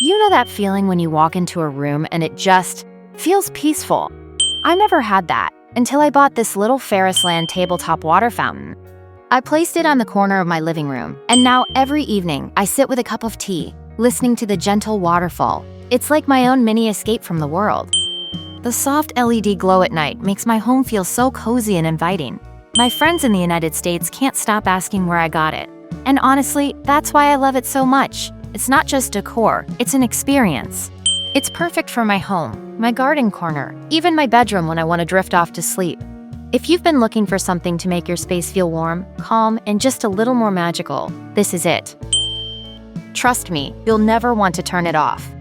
You know that feeling when you walk into a room and it just feels peaceful? I never had that until I bought this little Ferrisland tabletop water fountain. I placed it on the corner of my living room, and now every evening I sit with a cup of tea, listening to the gentle waterfall. It's like my own mini escape from the world. The soft LED glow at night makes my home feel so cozy and inviting. My friends in the United States can't stop asking where I got it. And honestly, that's why I love it so much. It's not just decor, it's an experience. It's perfect for my home, my garden corner, even my bedroom when I want to drift off to sleep. If you've been looking for something to make your space feel warm, calm, and just a little more magical, this is it. Trust me, you'll never want to turn it off.